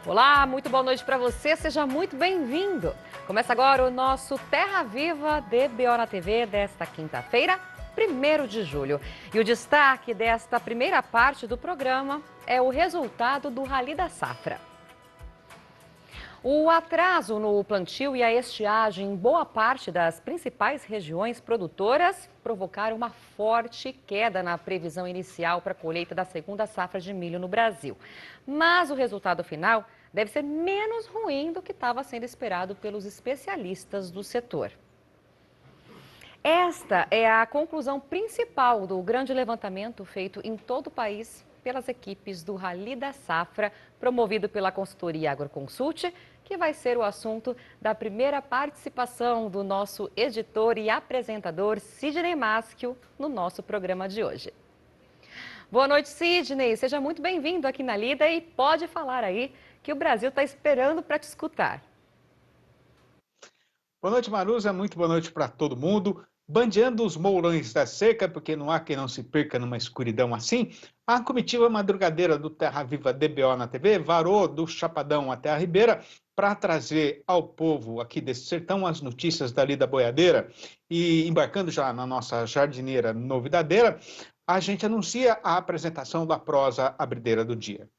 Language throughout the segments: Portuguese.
Olá, muito boa noite para você, seja muito bem-vindo. Começa agora o nosso Terra Viva DBO na TV desta quinta-feira, 1º de julho. E o destaque desta primeira parte do programa é o resultado do Rally da Safra. O atraso no plantio e a estiagem em boa parte das principais regiões produtoras provocaram uma forte queda na previsão inicial para a colheita da segunda safra de milho no Brasil. Mas o resultado final deve ser menos ruim do que estava sendo esperado pelos especialistas do setor. Esta é a conclusão principal do grande levantamento feito em todo o país pelas equipes do Rally da Safra, promovido pela consultoria Agroconsult, que vai ser o assunto da primeira participação do nosso editor e apresentador Sidney Maschio no nosso programa de hoje. Boa noite, Sidney. Seja muito bem-vindo aqui na Lida e pode falar aí que o Brasil está esperando para te escutar. Boa noite, Maruza. Muito boa noite para todo mundo. Bandeando os mourões da seca, porque não há quem não se perca numa escuridão assim, a comitiva madrugadeira do Terra Viva DBO na TV varou do Chapadão até a Ribeira para trazer ao povo aqui desse sertão as notícias dali da boiadeira. E embarcando já na nossa jardineira novidadeira, a gente anuncia a apresentação da prosa abrideira do dia.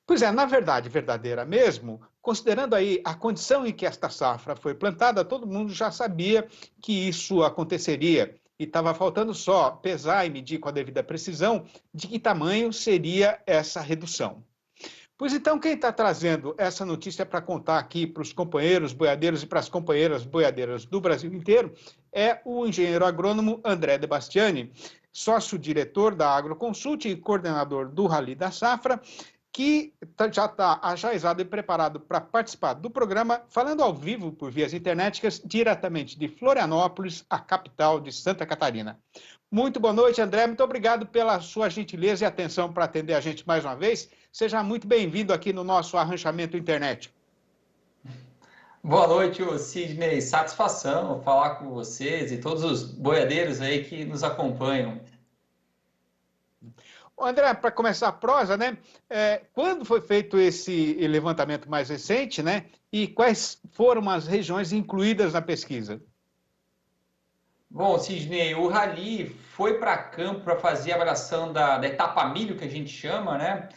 Pois é, na verdade, verdadeira mesmo, considerando aí a condição em que esta safra foi plantada, todo mundo já sabia que isso aconteceria e estava faltando só pesar e medir com a devida precisão de que tamanho seria essa redução. Pois então, quem está trazendo essa notícia para contar aqui para os companheiros boiadeiros e para as companheiras boiadeiras do Brasil inteiro é o engenheiro agrônomo André De Bastiani, sócio-diretor da Agroconsult e coordenador do Rally da Safra, que já está ajaizado e preparado para participar do programa, falando ao vivo por vias internéticas, diretamente de Florianópolis, a capital de Santa Catarina. Muito boa noite, André. Muito obrigado pela sua gentileza e atenção para atender a gente mais uma vez. Seja muito bem-vindo aqui no nosso arranchamento internet. Boa noite, Sidney. Satisfação falar com vocês e todos os boiadeiros aí que nos acompanham. André, para começar a prosa, né? Quando foi feito esse levantamento mais recente, né? E quais foram as regiões incluídas na pesquisa? Bom, Sidney, o Rally foi para campo para fazer a avaliação da etapa milho, que a gente chama, né?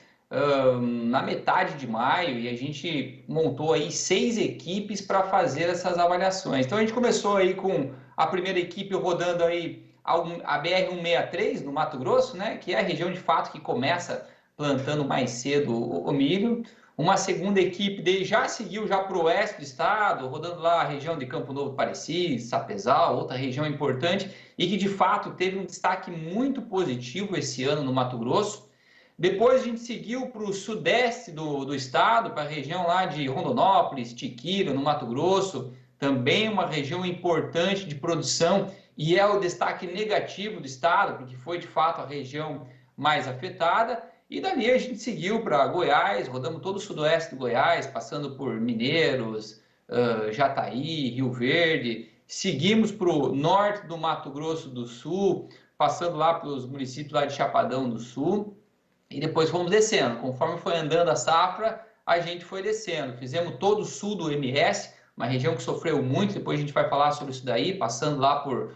Na metade de maio, e a gente montou aí 6 equipes para fazer essas avaliações. Então a gente começou aí com a primeira equipe rodando aí a BR-163 no Mato Grosso, né, que é a região de fato que começa plantando mais cedo o milho. Uma segunda equipe já seguiu já para o oeste do estado, rodando lá a região de Campo Novo, Parecis, Sapezal, outra região importante e que de fato teve um destaque muito positivo esse ano no Mato Grosso. Depois a gente seguiu para o sudeste do estado, para a região lá de Rondonópolis, Tiquira, no Mato Grosso, também uma região importante de produção e é o destaque negativo do estado, porque foi de fato a região mais afetada. E dali a gente seguiu para Goiás, rodamos todo o sudoeste do Goiás, passando por Mineiros, Jataí, Rio Verde. Seguimos para o norte do Mato Grosso do Sul, passando lá pelos municípios lá de Chapadão do Sul. E depois fomos descendo. Conforme foi andando a safra, a gente foi descendo. Fizemos todo o sul do MS, uma região que sofreu muito, depois a gente vai falar sobre isso daí, passando lá por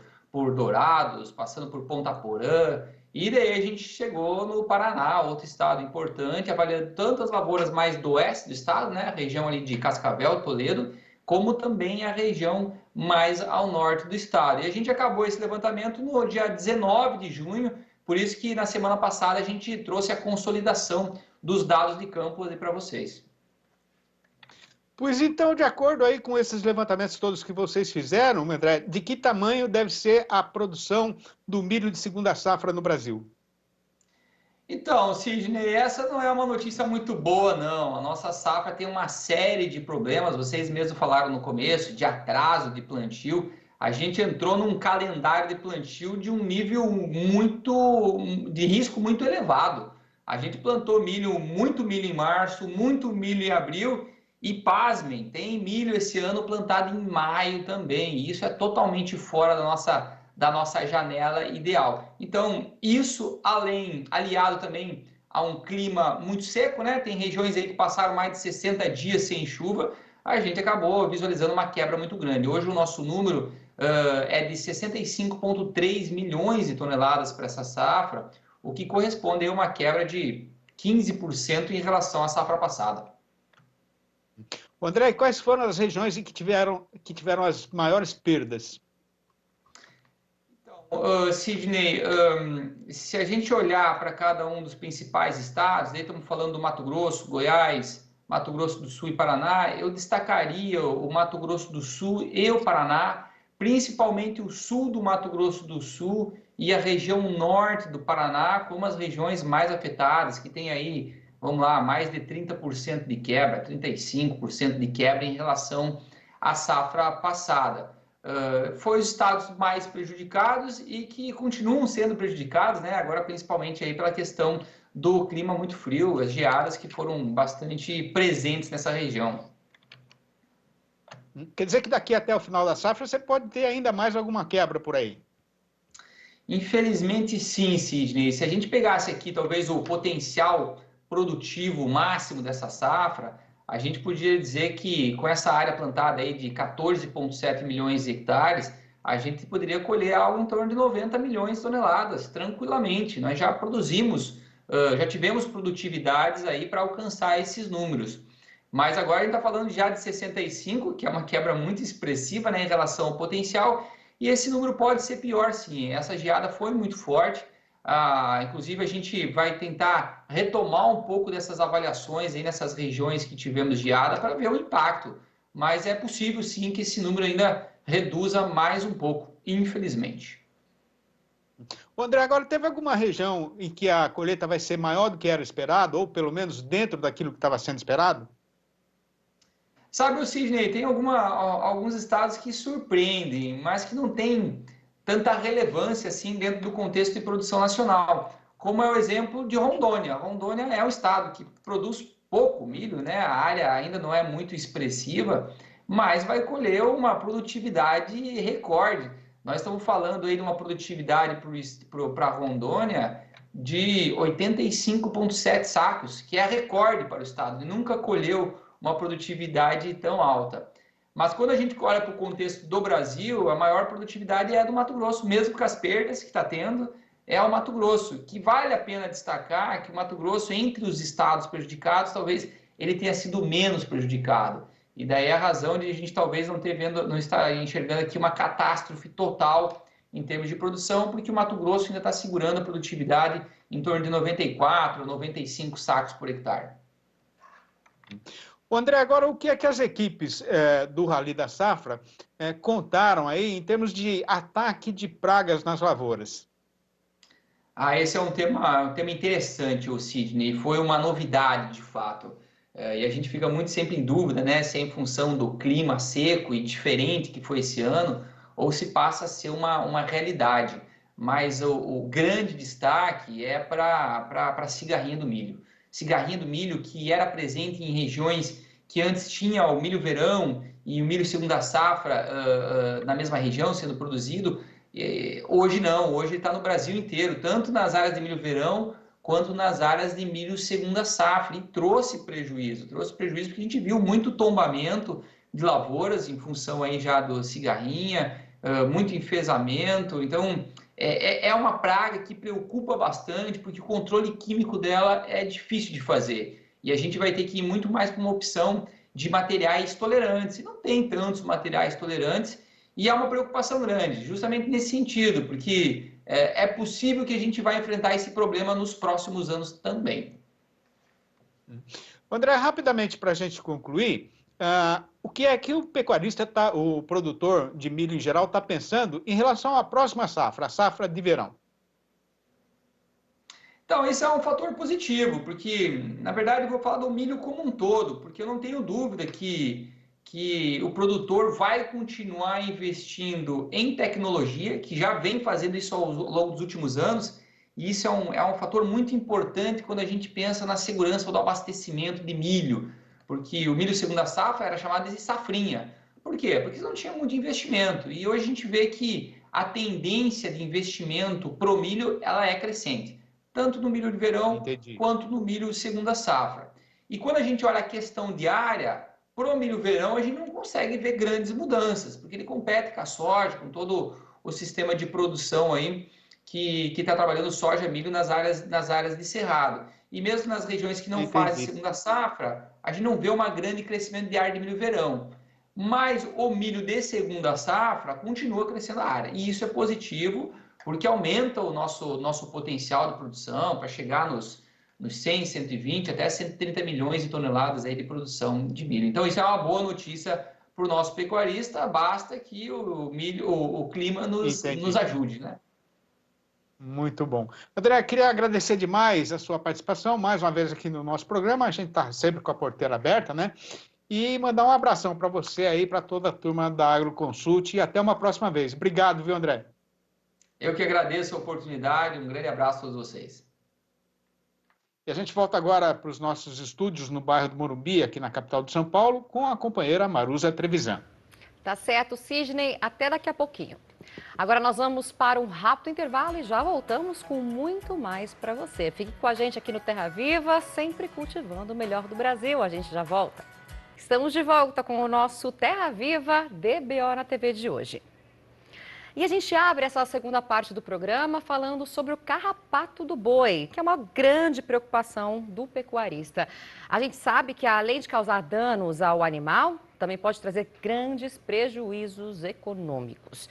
Dourados, passando por Ponta Porã, e daí a gente chegou no Paraná, outro estado importante, avaliando tanto as lavouras mais do oeste do estado, né, a região ali de Cascavel, Toledo, como também a região mais ao norte do estado. E a gente acabou esse levantamento no dia 19 de junho, por isso que na semana passada a gente trouxe a consolidação dos dados de campo para vocês. Pois então, de acordo aí com esses levantamentos todos que vocês fizeram, André, de que tamanho deve ser a produção do milho de segunda safra no Brasil? Então, Sidney, essa não é uma notícia muito boa, não. A nossa safra tem uma série de problemas, vocês mesmos falaram no começo, de atraso de plantio. A gente entrou num calendário de plantio de um nível de risco muito elevado. A gente plantou muito milho em março, muito milho em abril, e pasmem, tem milho esse ano plantado em maio também. E isso é totalmente fora da nossa janela ideal. Então, isso aliado também a um clima muito seco, né? Tem regiões aí que passaram mais de 60 dias sem chuva, a gente acabou visualizando uma quebra muito grande. Hoje o nosso número é de 65,3 milhões de toneladas para essa safra, o que corresponde a uma quebra de 15% em relação à safra passada. André, quais foram as regiões em que tiveram as maiores perdas? Sidney, se a gente olhar para cada um dos principais estados, aí estamos falando do Mato Grosso, Goiás, Mato Grosso do Sul e Paraná, eu destacaria o Mato Grosso do Sul e o Paraná, principalmente o sul do Mato Grosso do Sul e a região norte do Paraná, como as regiões mais afetadas, que tem aí, vamos lá, mais de 30% de quebra, 35% de quebra em relação à safra passada. Foi os estados mais prejudicados e que continuam sendo prejudicados, né? Agora principalmente aí pela questão do clima muito frio, as geadas que foram bastante presentes nessa região. Quer dizer que daqui até o final da safra você pode ter ainda mais alguma quebra por aí? Infelizmente sim, Sidney. Se a gente pegasse aqui talvez o potencial produtivo máximo dessa safra, a gente podia dizer que com essa área plantada aí de 14,7 milhões de hectares, a gente poderia colher algo em torno de 90 milhões de toneladas, tranquilamente. Nós já produzimos, já tivemos produtividades aí para alcançar esses números. Mas agora a gente está falando já de 65, que é uma quebra muito expressiva, né, em relação ao potencial, e esse número pode ser pior sim. Essa geada foi muito forte. Inclusive, a gente vai tentar retomar um pouco dessas avaliações aí nessas regiões que tivemos geada para ver o impacto. Mas é possível sim que esse número ainda reduza mais um pouco, infelizmente. André, agora teve alguma região em que a colheita vai ser maior do que era esperado, ou pelo menos dentro daquilo que estava sendo esperado? Sabe, o Sidney, tem alguns estados que surpreendem, mas que não tem tanta relevância assim dentro do contexto de produção nacional, como é o exemplo de Rondônia. Rondônia é um estado que produz pouco milho, né? A área ainda não é muito expressiva, mas vai colher uma produtividade recorde. Nós estamos falando aí de uma produtividade para Rondônia de 85,7 sacos, que é recorde para o estado. Ele nunca colheu uma produtividade tão alta. Mas quando a gente olha para o contexto do Brasil, a maior produtividade é a do Mato Grosso, mesmo com as perdas que está tendo, é o Mato Grosso, que vale a pena destacar que o Mato Grosso, entre os estados prejudicados, talvez ele tenha sido menos prejudicado. E daí a razão de a gente talvez não estar enxergando aqui uma catástrofe total em termos de produção, porque o Mato Grosso ainda está segurando a produtividade em torno de 94, 95 sacos por hectare. André, agora o que é que as equipes do Rally da Safra contaram aí em termos de ataque de pragas nas lavouras? Esse é um tema interessante, o Sidney. Foi uma novidade, de fato. E a gente fica muito sempre em dúvida, né? Se é em função do clima seco e diferente que foi esse ano, ou se passa a ser uma realidade. Mas o grande destaque é para a cigarrinha do milho. Cigarrinha do milho que era presente em regiões que antes tinha o milho verão e o milho segunda safra na mesma região sendo produzido, hoje não, hoje está no Brasil inteiro, tanto nas áreas de milho verão quanto nas áreas de milho segunda safra, e trouxe prejuízo porque a gente viu muito tombamento de lavouras em função aí já do cigarrinha, muito enfesamento. Então é uma praga que preocupa bastante, porque o controle químico dela é difícil de fazer. E a gente vai ter que ir muito mais para uma opção de materiais tolerantes. E não tem tantos materiais tolerantes, e é uma preocupação grande, justamente nesse sentido, porque é possível que a gente vai enfrentar esse problema nos próximos anos também. André, rapidamente para a gente concluir, o que é que o pecuarista, o produtor de milho em geral, está pensando em relação à próxima safra, a safra de verão? Então, esse é um fator positivo, porque, na verdade, eu vou falar do milho como um todo, porque eu não tenho dúvida que o produtor vai continuar investindo em tecnologia, que já vem fazendo isso ao longo dos últimos anos, e isso é um fator muito importante quando a gente pensa na segurança do abastecimento de milho, porque o milho segunda safra era chamado de safrinha. Por quê? Porque não tinha muito investimento, e hoje a gente vê que a tendência de investimento pro milho ela é crescente. tanto no milho de verão Entendi. quanto no milho segunda safra. E quando a gente olha a questão de área, para o milho verão a gente não consegue ver grandes mudanças, porque ele compete com a soja, com todo o sistema de produção aí que está trabalhando soja, milho nas áreas de cerrado. E mesmo nas regiões que não fazem Entendi. segunda safra, a gente não vê um grande crescimento de área de milho verão. Mas o milho de segunda safra continua crescendo a área. E isso é positivo, porque aumenta o nosso potencial de produção para chegar nos 100, 120, até 130 milhões de toneladas aí de produção de milho. Então, isso é uma boa notícia para o nosso pecuarista, basta que o clima nos Entendi. ajude, né? Muito bom. André, queria agradecer demais a sua participação, mais uma vez aqui no nosso programa. A gente está sempre com a porteira aberta, né? E mandar um abração para você aí, para toda a turma da Agroconsult e até uma próxima vez. Obrigado, viu, André? Eu que agradeço a oportunidade, um grande abraço a todos vocês. E a gente volta agora para os nossos estúdios no bairro do Morumbi, aqui na capital de São Paulo, com a companheira Maruza Trevisan. Tá certo, Sidney, até daqui a pouquinho. Agora nós vamos para um rápido intervalo e já voltamos com muito mais para você. Fique com a gente aqui no Terra Viva, sempre cultivando o melhor do Brasil. A gente já volta. Estamos de volta com o nosso Terra Viva DBO na TV de hoje. E a gente abre essa segunda parte do programa falando sobre o carrapato do boi, que é uma grande preocupação do pecuarista. A gente sabe que além de causar danos ao animal, também pode trazer grandes prejuízos econômicos.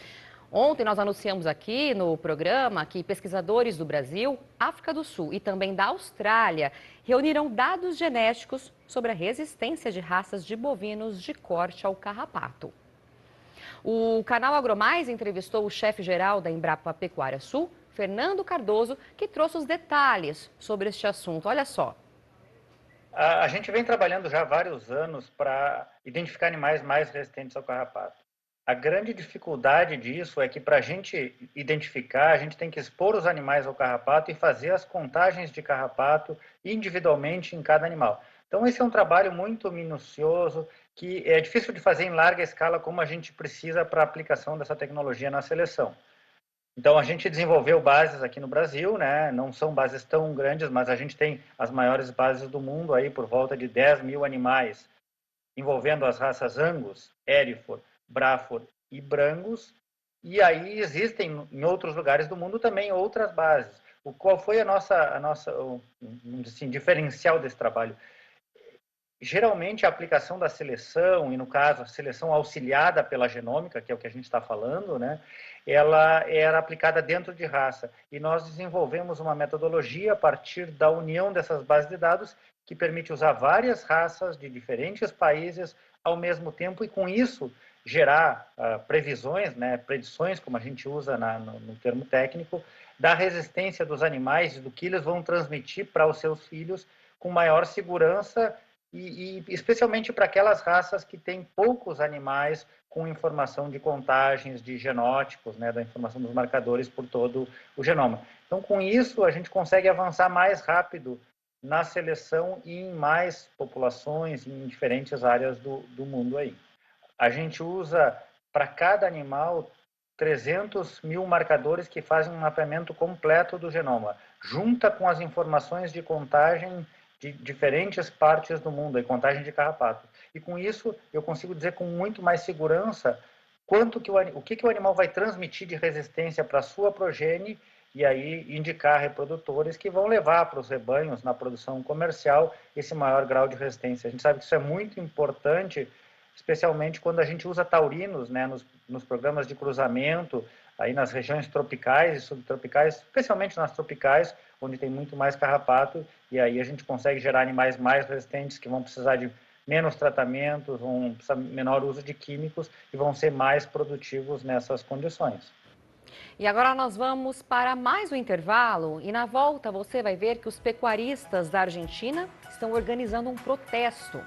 Ontem nós anunciamos aqui no programa que pesquisadores do Brasil, África do Sul e também da Austrália reuniram dados genéticos sobre a resistência de raças de bovinos de corte ao carrapato. O canal AgroMais entrevistou o chefe-geral da Embrapa Pecuária Sul, Fernando Cardoso, que trouxe os detalhes sobre este assunto. Olha só. A gente vem trabalhando já há vários anos para identificar animais mais resistentes ao carrapato. A grande dificuldade disso é que para a gente identificar, a gente tem que expor os animais ao carrapato e fazer as contagens de carrapato individualmente em cada animal. Então esse é um trabalho muito minucioso, que é difícil de fazer em larga escala como a gente precisa para a aplicação dessa tecnologia na seleção. Então a gente desenvolveu bases aqui no Brasil, né? Não são bases tão grandes, mas a gente tem as maiores bases do mundo, aí por volta de 10 mil animais, envolvendo as raças Angus, Hereford, Braford e Brangus, e aí existem em outros lugares do mundo também outras bases. Qual foi a nossa assim, diferencial desse trabalho? Geralmente a aplicação da seleção, e no caso a seleção auxiliada pela genômica, que é o que a gente está falando, né, ela era aplicada dentro de raça. E nós desenvolvemos uma metodologia a partir da união dessas bases de dados que permite usar várias raças de diferentes países ao mesmo tempo e com isso gerar previsões, né, predições, como a gente usa no termo técnico, da resistência dos animais e do que eles vão transmitir para os seus filhos com maior segurança e especialmente para aquelas raças que têm poucos animais com informação de contagens, de genótipos, né, da informação dos marcadores por todo o genoma. Então, com isso, a gente consegue avançar mais rápido na seleção e em mais populações, em diferentes áreas do mundo aí. A gente usa, para cada animal, 300 mil marcadores que fazem um mapeamento completo do genoma, junta com as informações de contagem de diferentes partes do mundo, a contagem de carrapato. E com isso eu consigo dizer com muito mais segurança o que o animal vai transmitir de resistência para a sua progenie e aí indicar reprodutores que vão levar para os rebanhos na produção comercial esse maior grau de resistência. A gente sabe que isso é muito importante, especialmente quando a gente usa taurinos, né, nos programas de cruzamento, aí nas regiões tropicais e subtropicais, especialmente nas tropicais, onde tem muito mais carrapato, e aí a gente consegue gerar animais mais resistentes, que vão precisar de menos tratamentos, vão precisar de menor uso de químicos e vão ser mais produtivos nessas condições. E agora nós vamos para mais um intervalo e na volta você vai ver que os pecuaristas da Argentina estão organizando um protesto.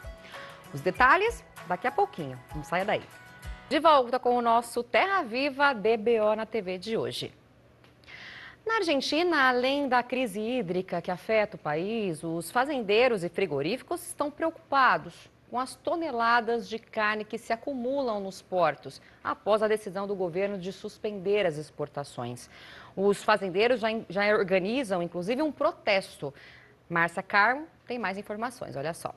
Os detalhes daqui a pouquinho, não saia daí. De volta com o nosso Terra Viva DBO na TV de hoje. Na Argentina, além da crise hídrica que afeta o país, os fazendeiros e frigoríficos estão preocupados com as toneladas de carne que se acumulam nos portos, após a decisão do governo de suspender as exportações. Os fazendeiros já organizam, inclusive, um protesto. Márcia Carmo tem mais informações, olha só.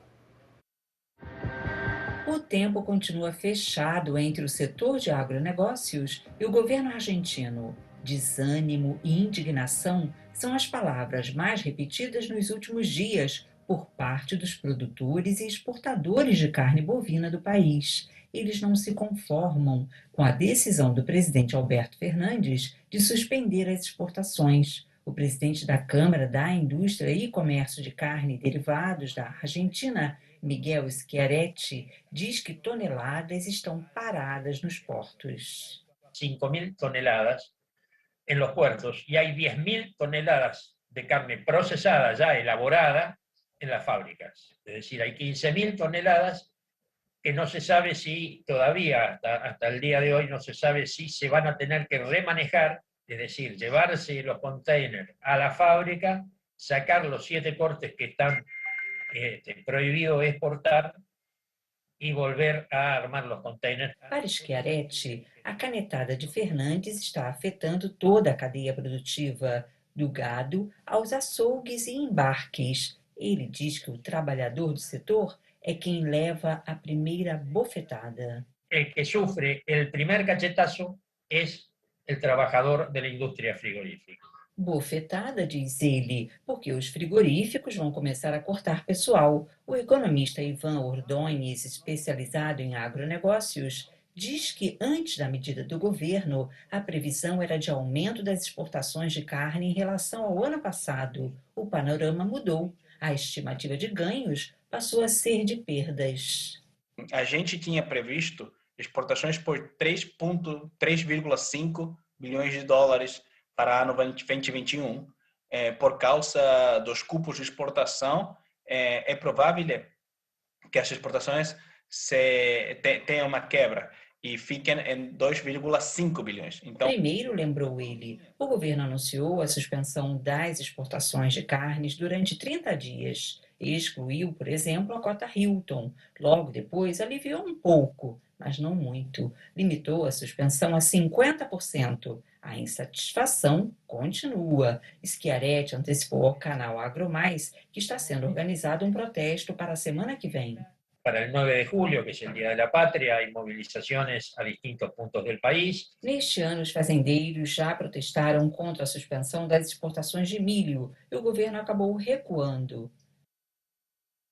O tempo continua fechado entre o setor de agronegócios e o governo argentino. Desânimo e indignação são as palavras mais repetidas nos últimos dias por parte dos produtores e exportadores de carne bovina do país. Eles não se conformam com a decisão do presidente Alberto Fernandes de suspender as exportações. O presidente da Câmara da Indústria e Comércio de Carne e Derivados da Argentina, Miguel Schiaretti, diz que toneladas estão paradas nos portos. 5.000 toneladas en los puertos y hay 10.000 toneladas de carne procesada ya elaborada en las fábricas. Es decir, hay 15.000 toneladas que no se sabe si todavía, hasta el día de hoy, no se sabe si se van a tener que remanejar, es decir, llevarse los containers a la fábrica, sacar los 7 cortes que están prohibido exportar e volver a armar os containers. Para Schiaretti, a canetada de Fernandes está afetando toda a cadeia produtiva, do gado aos açougues e embarques. Ele diz que o trabalhador do setor é quem leva a primeira bofetada. El que sufre el primer cachetazo es el trabajador de la industria frigorífica. Bofetada, diz ele, porque os frigoríficos vão começar a cortar pessoal. O economista Ivan Ordonez, especializado em agronegócios, diz que antes da medida do governo, a previsão era de aumento das exportações de carne em relação ao ano passado. O panorama mudou. A estimativa de ganhos passou a ser de perdas. A gente tinha previsto exportações por 3,5 bilhões de dólares para ano 2021. Por causa dos cupos de exportação, é provável que as exportações tenham uma quebra e fiquem em 2,5 bilhões. Então, primeiro, lembrou ele, o governo anunciou a suspensão das exportações de carnes durante 30 dias. Excluiu, por exemplo, a cota Hilton. Logo depois, aliviou um pouco, mas não muito. Limitou a suspensão a 50%. A insatisfação continua. Schiaretti antecipou ao canal AgroMais que está sendo organizado um protesto para a semana que vem. Para el 9 de julio, que es el Día de la Patria, hay movilizaciones a distintos puntos del país. Neste ano, os fazendeiros já protestaram contra a suspensão das exportações de milho e o governo acabou recuando.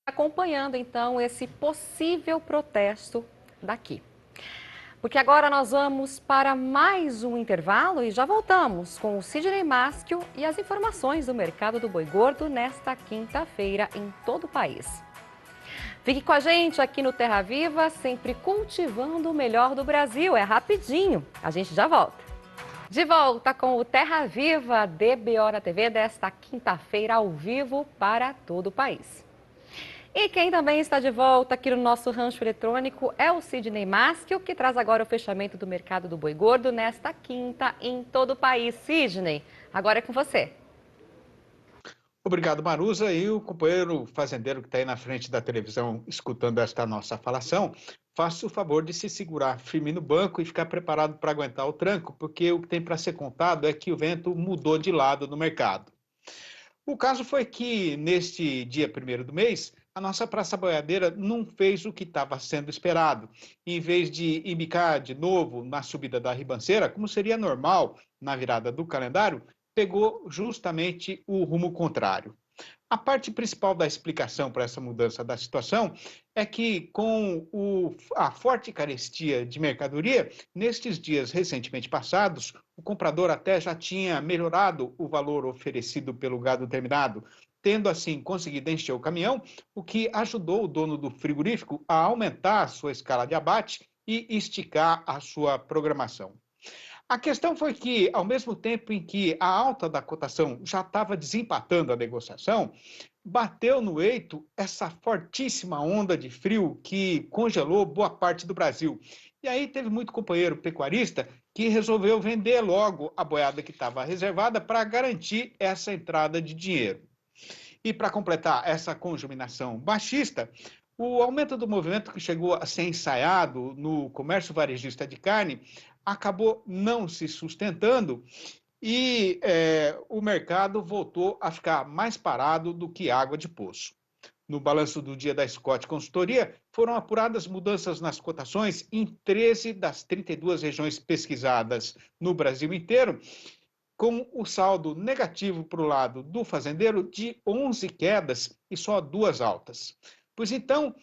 Acompanhando, então, esse possível protesto daqui. Porque agora nós vamos para mais um intervalo e já voltamos com o Sidney Maschio e as informações do mercado do boi gordo nesta quinta-feira em todo o país. Fique com a gente aqui no Terra Viva, sempre cultivando o melhor do Brasil. É rapidinho, a gente já volta. De volta com o Terra Viva DBO na TV desta quinta-feira ao vivo para todo o país. E quem também está de volta aqui no nosso rancho eletrônico é o Sidney Maschio, que traz agora o fechamento do mercado do boi gordo nesta quinta em todo o país. Sidney, agora é com você. Obrigado, Marusa. E o companheiro fazendeiro que está aí na frente da televisão escutando esta nossa falação, faça o favor de se segurar firme no banco e ficar preparado para aguentar o tranco, porque o que tem para ser contado é que o vento mudou de lado no mercado. O caso foi que, neste dia 1º do mês, a nossa praça boiadeira não fez o que estava sendo esperado. Em vez de embicar de novo na subida da ribanceira, como seria normal na virada do calendário, pegou justamente o rumo contrário. A parte principal da explicação para essa mudança da situação é que, com a forte carestia de mercadoria, nestes dias recentemente passados, o comprador até já tinha melhorado o valor oferecido pelo gado terminado, tendo assim conseguido encher o caminhão, o que ajudou o dono do frigorífico a aumentar a sua escala de abate e esticar a sua programação. A questão foi que, ao mesmo tempo em que a alta da cotação já estava desempatando a negociação, bateu no eito essa fortíssima onda de frio que congelou boa parte do Brasil. E aí teve muito companheiro pecuarista que resolveu vender logo a boiada que estava reservada para garantir essa entrada de dinheiro. E para completar essa conjuminação baixista, O aumento do movimento que chegou a ser ensaiado no comércio varejista de carne acabou não se sustentando e o mercado voltou a ficar mais parado do que água de poço. No balanço do dia da Scott Consultoria, foram apuradas mudanças nas cotações em 13 das 32 regiões pesquisadas no Brasil inteiro, com o saldo negativo para o lado do fazendeiro de 11 quedas e só 2 altas. Pois então,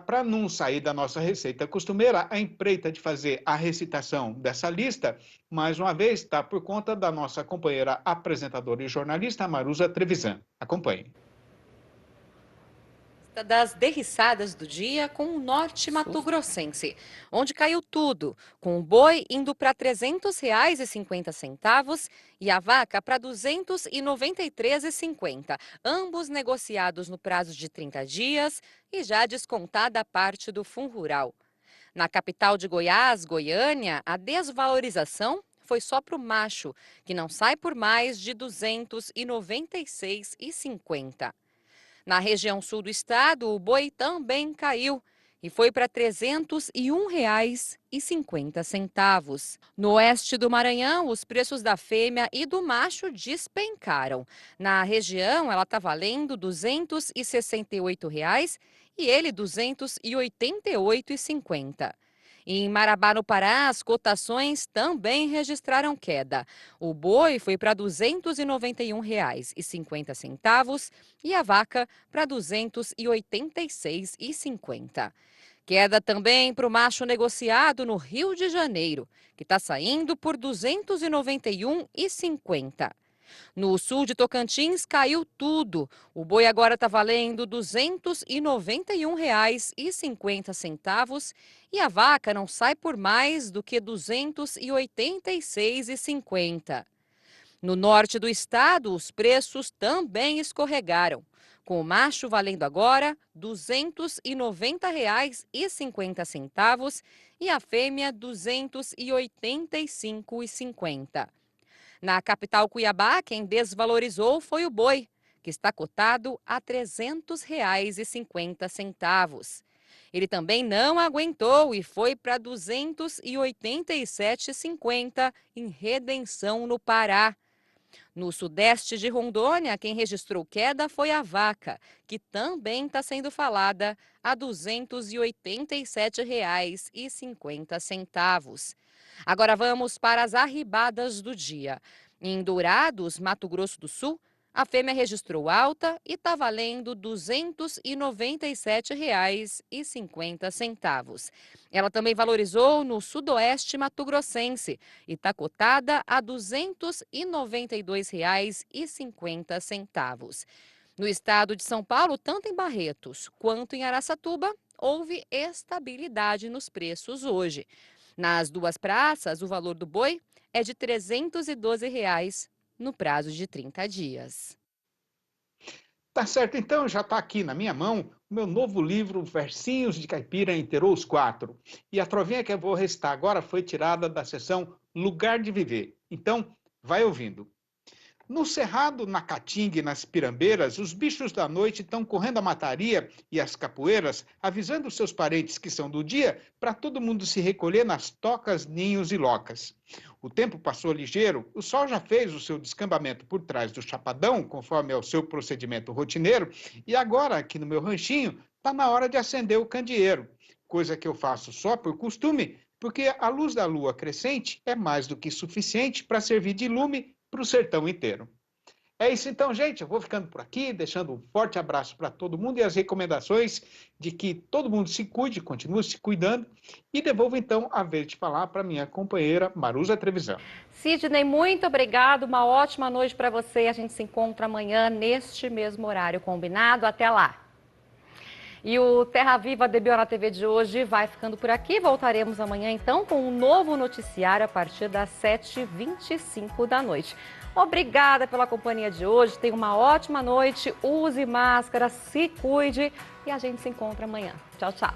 para não sair da nossa receita costumeira, a empreita de fazer a recitação dessa lista, mais uma vez, está por conta da nossa companheira apresentadora e jornalista Maruza Trevisan. Acompanhe. Das derriçadas do dia com o norte mato-grossense, onde caiu tudo, com o boi indo para R$ 300,50 e a vaca para R$ 293,50, ambos negociados no prazo de 30 dias e já descontada a parte do fundo rural. Na capital de Goiás, Goiânia, a desvalorização foi só para o macho, que não sai por mais de R$ 296,50. Na região sul do estado, o boi também caiu e foi para R$ 301,50. No oeste do Maranhão, os preços da fêmea e do macho despencaram. Na região, ela está valendo R$ 268,00 e ele R$ 288,50. E em Marabá, no Pará, as cotações também registraram queda. O boi foi para R$ 291,50 e a vaca para R$ 286,50. Queda também para o macho negociado no Rio de Janeiro, que está saindo por R$ 291,50. No sul de Tocantins caiu tudo. O boi agora está valendo R$ 291,50 e a vaca não sai por mais do que R$ 286,50. No norte do estado, os preços também escorregaram, com o macho valendo agora R$ 290,50 e a fêmea R$ 285,50. Na capital Cuiabá, quem desvalorizou foi o boi, que está cotado a R$ 300,50. Ele também não aguentou e foi para R$ 287,50 em Redenção, no Pará. No sudeste de Rondônia, quem registrou queda foi a vaca, que também está sendo falada a R$ 287,50. Agora vamos para as arribadas do dia. Em Dourados, Mato Grosso do Sul, a fêmea registrou alta e está valendo R$ 297,50. Ela também valorizou no sudoeste mato-grossense e está cotada a R$ 292,50. No estado de São Paulo, tanto em Barretos quanto em Araçatuba, houve estabilidade nos preços hoje. Nas duas praças, o valor do boi é de R$ 312,00 no prazo de 30 dias. Tá certo, então já está aqui na minha mão o meu novo livro Versinhos de Caipira Inteirou os Quatro. E a trovinha que eu vou recitar agora foi tirada da seção Lugar de Viver. Então, vai ouvindo. No cerrado, na caatinga e nas pirambeiras, os bichos da noite estão correndo a mataria e as capoeiras, avisando seus parentes que são do dia, para todo mundo se recolher nas tocas, ninhos e locas. O tempo passou ligeiro, o sol já fez o seu descambamento por trás do chapadão, conforme é o seu procedimento rotineiro, e agora, aqui no meu ranchinho, está na hora de acender o candeeiro, coisa que eu faço só por costume, porque a luz da lua crescente é mais do que suficiente para servir de lume para o sertão inteiro. É isso então, gente. Eu vou ficando por aqui, deixando um forte abraço para todo mundo e as recomendações de que todo mundo se cuide, continue se cuidando. E devolvo então a vez de falar para minha companheira Maruza Trevisan. Sidney, muito obrigado. Uma ótima noite para você. A gente se encontra amanhã neste mesmo horário combinado. Até lá. E o Terra Viva DBO na TV de hoje vai ficando por aqui. Voltaremos amanhã, então, com um novo noticiário a partir das 7h25 da noite. Obrigada pela companhia de hoje. Tenha uma ótima noite. Use máscara, se cuide e a gente se encontra amanhã. Tchau, tchau.